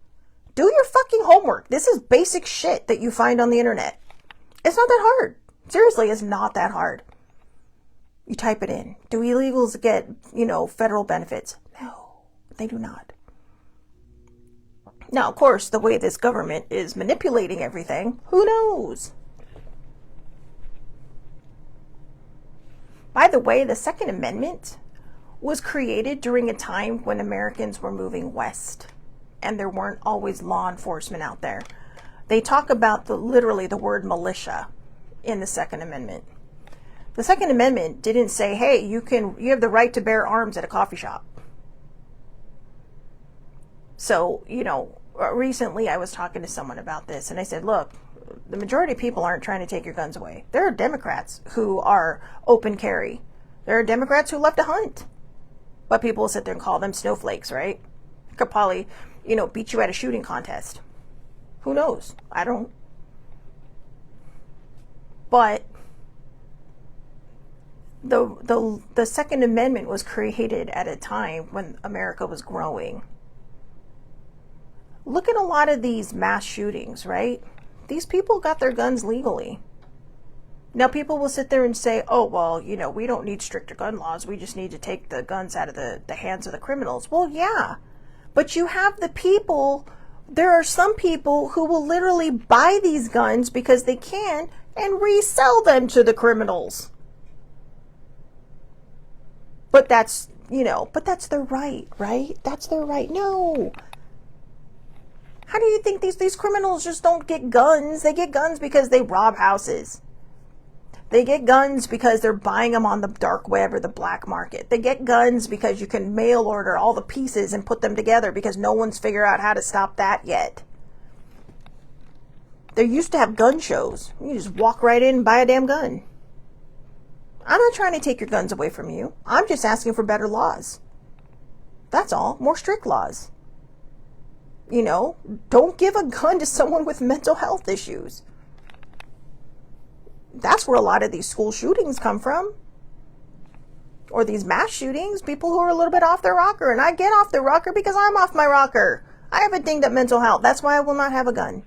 Do your fucking homework. This is basic shit that you find on the internet. It's not that hard. Seriously, it's not that hard. You type it in. Do illegals get, federal benefits? No, they do not. Now, of course, the way this government is manipulating everything, who knows? By the way, the Second Amendment was created during a time when Americans were moving west and there weren't always law enforcement out there. They talk about literally the word militia in the Second Amendment. The Second Amendment didn't say, hey, you have the right to bear arms at a coffee shop. So, recently I was talking to someone about this and I said, look, the majority of people aren't trying to take your guns away. There are Democrats who are open carry. There are Democrats who love to hunt. But people will sit there and call them snowflakes, right? Could probably, beat you at a shooting contest. Who knows? I don't. But the Second Amendment was created at a time when America was growing. Look at a lot of these mass shootings, right? These people got their guns legally. Now people will sit there and say, oh, well, we don't need stricter gun laws. We just need to take the guns out of the hands of the criminals. Well, yeah, but you have the people. There are some people who will literally buy these guns because they can and resell them to the criminals. But that's their right, right? That's their right. No. How do you think these criminals just don't get guns? They get guns because they rob houses. They get guns because they're buying them on the dark web or the black market. They get guns because you can mail order all the pieces and put them together because no one's figured out how to stop that yet. They used to have gun shows. You just walk right in and buy a damn gun. I'm not trying to take your guns away from you. I'm just asking for better laws. That's all. More strict laws. Don't give a gun to someone with mental health issues. That's where a lot of these school shootings come from. Or these mass shootings, people who are a little bit off their rocker. And I get off the rocker because I'm off my rocker. I have a dinged up mental health. That's why I will not have a gun.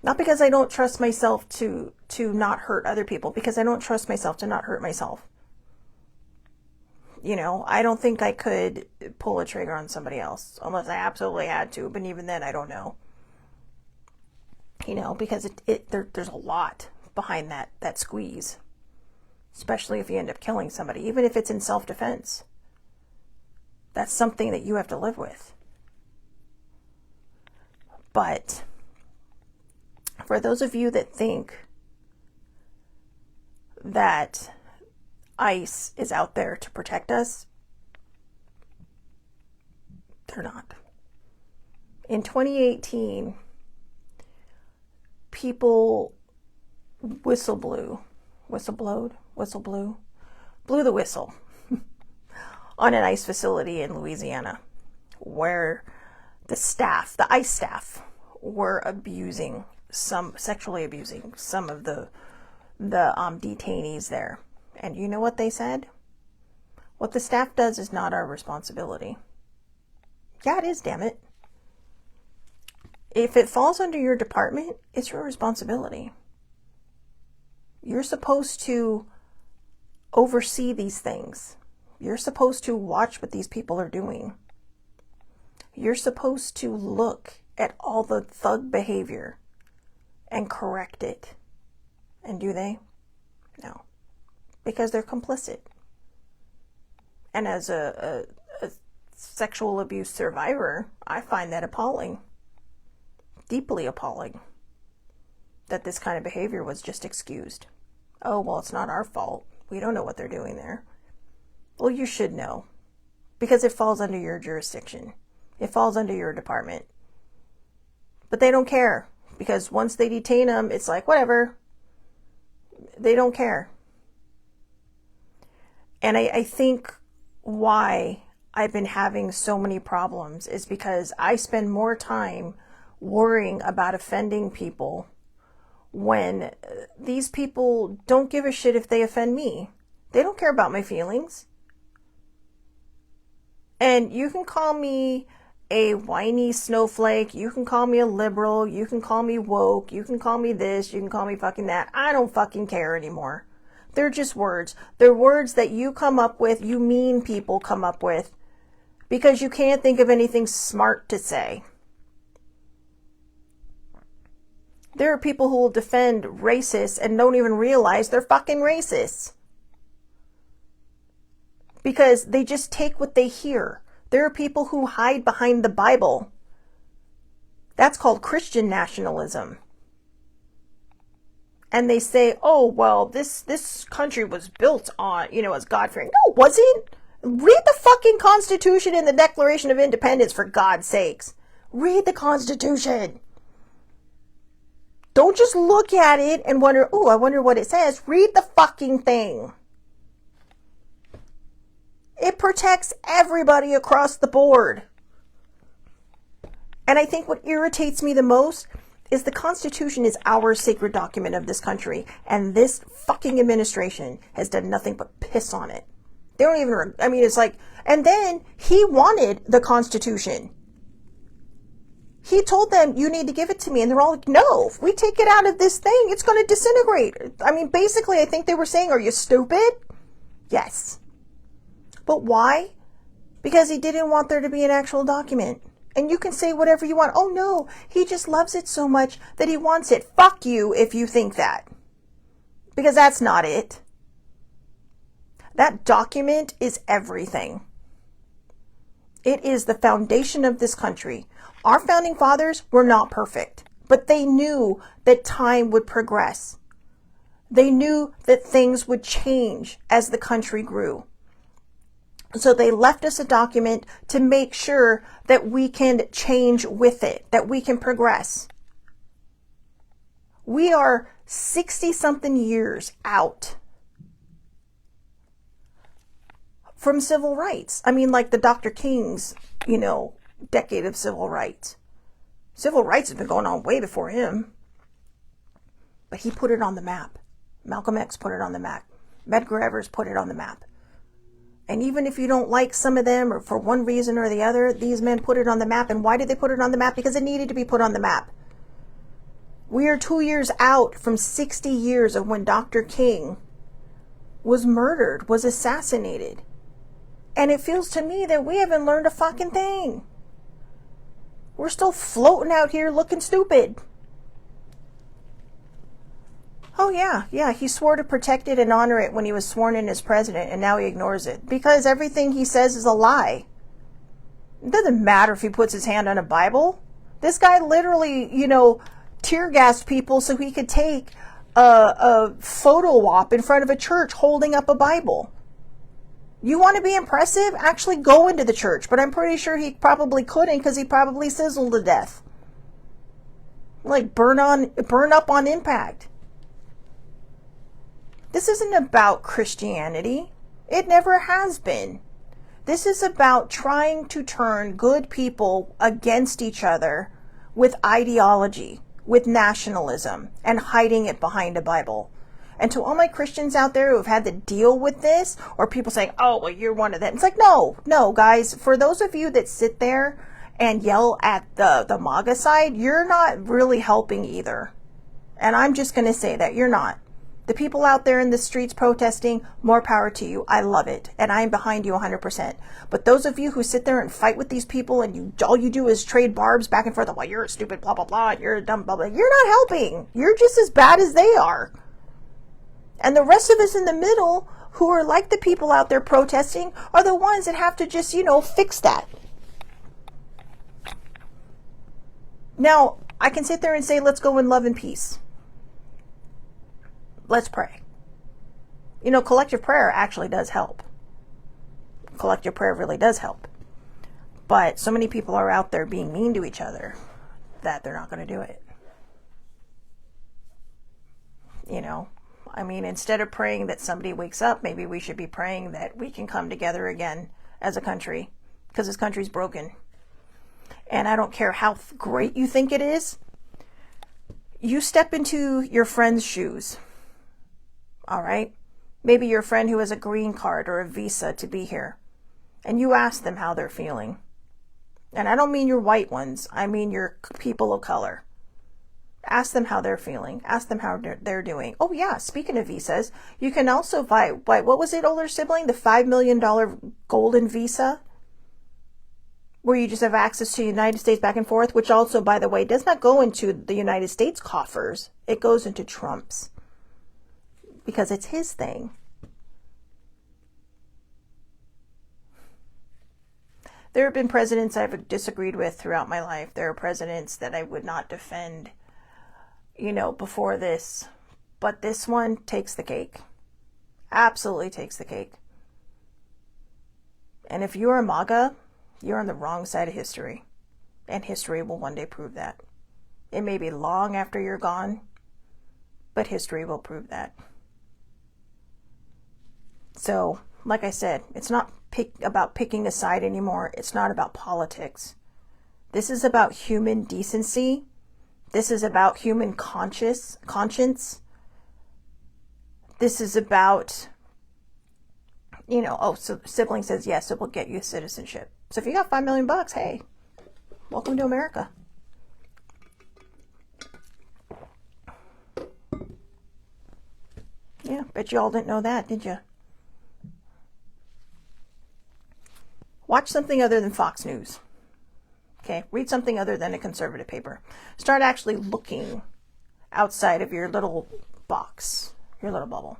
Not because I don't trust myself to not hurt other people. Because I don't trust myself to not hurt myself. I don't think I could pull a trigger on somebody else unless I absolutely had to. But even then, I don't know. Because there's a lot behind that squeeze, especially if you end up killing somebody, even if it's in self-defense. That's something that you have to live with. But for those of you that think that ICE is out there to protect us, they're not. In 2018, people blew the whistle on an ICE facility in Louisiana where the ICE staff were sexually abusing some of the detainees there. And you know what they said? What the staff does is not our responsibility. Yeah, it is, damn it. If it falls under your department, it's your responsibility. You're supposed to oversee these things. You're supposed to watch what these people are doing. You're supposed to look at all the thug behavior and correct it. And do they? No. Because they're complicit. And as a sexual abuse survivor, I find that appalling. Deeply appalling. That this kind of behavior was just excused. Oh, well, it's not our fault. We don't know what they're doing there. Well, you should know. Because it falls under your jurisdiction. It falls under your department. But they don't care. Because once they detain them, it's like, whatever. They don't care. And I think why I've been having so many problems is because I spend more time worrying about offending people when these people don't give a shit if they offend me. They don't care about my feelings. And you can call me a whiny snowflake. You can call me a liberal. You can call me woke. You can call me this. You can call me fucking that. I don't fucking care anymore. They're just words. They're words that you come up with, you mean people come up with, because you can't think of anything smart to say. There are people who will defend racists and don't even realize they're fucking racists. Because they just take what they hear. There are people who hide behind the Bible. That's called Christian nationalism. And they say, oh, well, this country was built on, as God-fearing. No, it wasn't. Read the fucking Constitution and the Declaration of Independence, for God's sakes. Read the Constitution. Don't just look at it and wonder, oh, I wonder what it says. Read the fucking thing. It protects everybody across the board. And I think what irritates me the most is the Constitution is our sacred document of this country. And this fucking administration has done nothing but piss on it. They don't even, it's like, and then he wanted the Constitution. He told them, you need to give it to me. And they're all like, no, if we take it out of this thing, it's going to disintegrate. Basically, I think they were saying, are you stupid? Yes. But why? Because he didn't want there to be an actual document. And you can say whatever you want. Oh no, he just loves it so much that he wants it. Fuck you if you think that. Because that's not it. That document is everything. It is the foundation of this country. Our founding fathers were not perfect, but they knew that time would progress. They knew that things would change as the country grew. So they left us a document to make sure that we can change with it, that we can progress. We are 60-something years out from civil rights. Like the Dr. King's, decade of civil rights. Civil rights has been going on way before him. But he put it on the map. Malcolm X put it on the map. Medgar Evers put it on the map. And even if you don't like some of them, or for one reason or the other, these men put it on the map. And why did they put it on the map? Because it needed to be put on the map. We are 2 years out from 60 years of when Dr. King was murdered, was assassinated. And it feels to me that we haven't learned a fucking thing. We're still floating out here looking stupid. Oh yeah, he swore to protect it and honor it when he was sworn in as president, and now he ignores it. Because everything he says is a lie. It doesn't matter if he puts his hand on a Bible. This guy literally, tear gassed people so he could take a photo op in front of a church holding up a Bible. You want to be impressive? Actually go into the church. But I'm pretty sure he probably couldn't, because he probably sizzled to death. Like burn up on impact. This isn't about Christianity. It never has been. This is about trying to turn good people against each other with ideology, with nationalism, and hiding it behind a Bible. And to all my Christians out there who have had to deal with this, or people saying, oh, well, you're one of them. It's like, no, guys. For those of you that sit there and yell at the MAGA side, you're not really helping either. And I'm just going to say that you're not. The people out there in the streets protesting, more power to you. I love it. And I'm behind you 100%. But those of you who sit there and fight with these people and all you do is trade barbs back and forth, well, you're a stupid blah, blah, blah, and you're a dumb blah, blah. You're not helping. You're just as bad as they are. And the rest of us in the middle who are like the people out there protesting are the ones that have to just, fix that. Now, I can sit there and say, let's go in love and peace. Let's pray. Collective prayer actually does help. Collective prayer really does help. But so many people are out there being mean to each other that they're not going to do it. Instead of praying that somebody wakes up, maybe we should be praying that we can come together again as a country, because this country's broken. And I don't care how great you think it is. You step into your friend's shoes. All right? Maybe your friend who has a green card or a visa to be here. And you ask them how they're feeling. And I don't mean your white ones. I mean your people of color. Ask them how they're feeling. Ask them how they're doing. Oh yeah, speaking of visas, you can also buy, what was it, older sibling? The $5 million golden visa? Where you just have access to the United States back and forth, which also, by the way, does not go into the United States coffers. It goes into Trump's. Because it's his thing. There have been presidents I've disagreed with throughout my life. There are presidents that I would not defend, before this. But this one takes the cake. Absolutely takes the cake. And if you're a MAGA, you're on the wrong side of history. And history will one day prove that. It may be long after you're gone, but history will prove that. So, like I said, it's not about picking a side anymore. It's not about politics. This is about human decency. This is about human conscience. This is about, so sibling says, yes, it will get you citizenship. So if you got $5 million, hey, welcome to America. Yeah, bet you all didn't know that, did you? Watch something other than Fox News. Okay, read something other than a conservative paper. Start actually looking outside of your little box, your little bubble.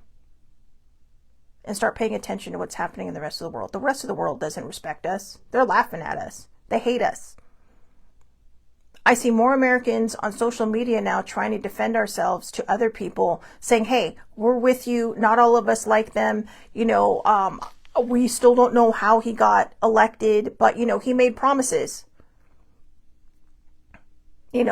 And start paying attention to what's happening in the rest of the world. The rest of the world doesn't respect us. They're laughing at us. They hate us. I see more Americans on social media now trying to defend ourselves to other people, saying, hey, we're with you. Not all of us like them. We still don't know how he got elected, but, he made promises.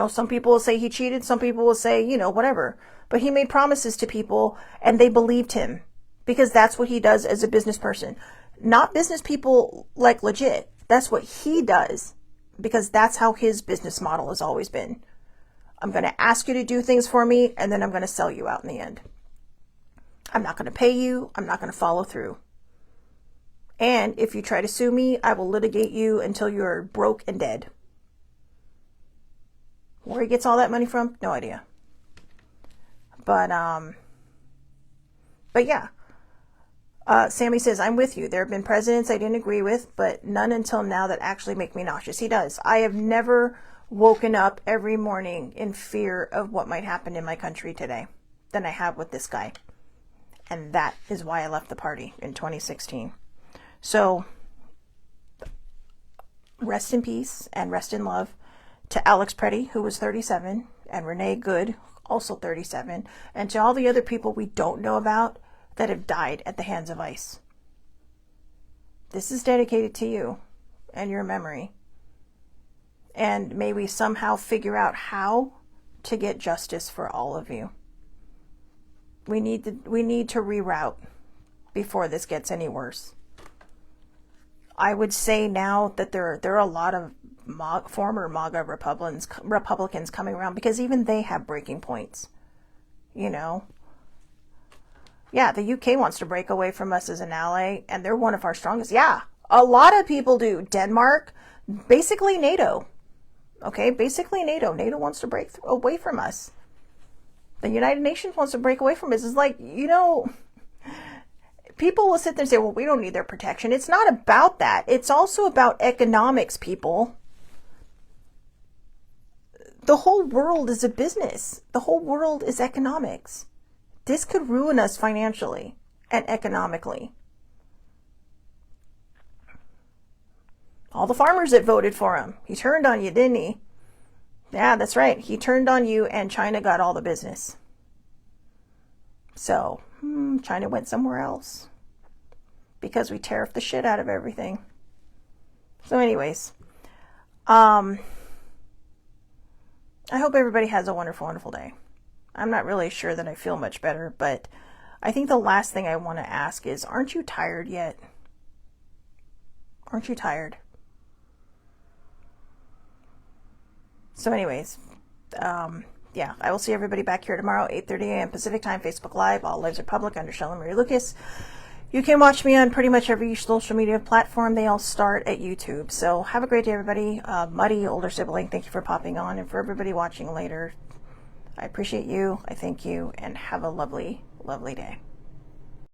Some people will say he cheated. Some people will say, whatever. But he made promises to people and they believed him because that's what he does as a business person. Not business people like legit. That's what he does because that's how his business model has always been. I'm going to ask you to do things for me and then I'm going to sell you out in the end. I'm not going to pay you. I'm not going to follow through. And if you try to sue me, I will litigate you until you're broke and dead. Where he gets all that money from, no idea. But yeah. Sammy says, I'm with you. There have been presidents I didn't agree with, but none until now that actually make me nauseous. He does. I have never woken up every morning in fear of what might happen in my country today than I have with this guy. And that is why I left the party in 2016. So, rest in peace and rest in love to Alex Preddy, who was 37, and Renee Good, also 37, and to all the other people we don't know about that have died at the hands of ICE. This is dedicated to you and your memory. And may we somehow figure out how to get justice for all of you. We need to reroute before this gets any worse. I would say now that there are a lot of former MAGA Republicans coming around because even they have breaking points. Yeah, the UK wants to break away from us as an ally, and they're one of our strongest. Yeah, a lot of people do. Denmark, basically NATO. Okay, basically NATO. NATO wants to break away from us. The United Nations wants to break away from us. It's like, people will sit there and say, well, we don't need their protection. It's not about that. It's also about economics, people. The whole world is a business. The whole world is economics. This could ruin us financially and economically. All the farmers that voted for him, he turned on you, didn't he? Yeah, that's right. He turned on you and China got all the business. So, China went somewhere else because we tariffed the shit out of everything. So anyways, I hope everybody has a wonderful, wonderful day. I'm not really sure that I feel much better, but I think the last thing I want to ask is, aren't you tired yet? Aren't you tired? So anyways, yeah, I will see everybody back here tomorrow, 8:30 a.m. Pacific time, Facebook Live. All lives are public under Shelly Marie Lucas. You can watch me on pretty much every social media platform. They all start at YouTube. So have a great day, everybody. Muddy, older sibling, thank you for popping on. And for everybody watching later, I appreciate you. I thank you. And have a lovely, lovely day.